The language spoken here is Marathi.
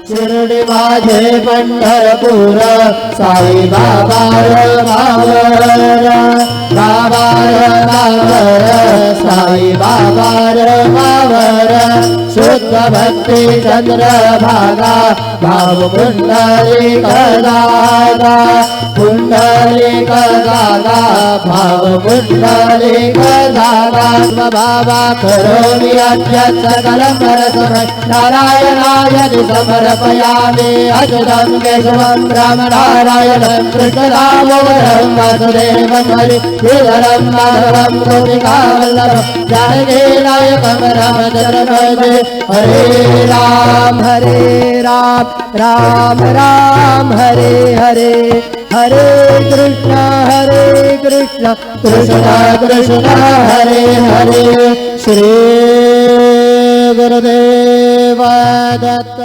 शिर्डी माझे पंढरपूर साई बाबा मावर बाबा मावर साई बाबा मावर शुद्ध भक्ती चंद्रभागा भाव पुंडलिक दादा पुंडलिक दादा भाव पुंडलिक दादा बाबा करोमि अद्य सकलं परस्मै नारायणाय समर्पयामि अच्युतं केशवं रामनारायणं कृष्णदामोदरं वासुदेवं हरिधरं माधवं गोपिकावल्लभं जानकीनायकं रामचन्द्रं हरे राम राम राम हरे हरे हरे कृष्ण कृष्ण कृष्ण हरे हरे श्री गुरुदेव दत्त।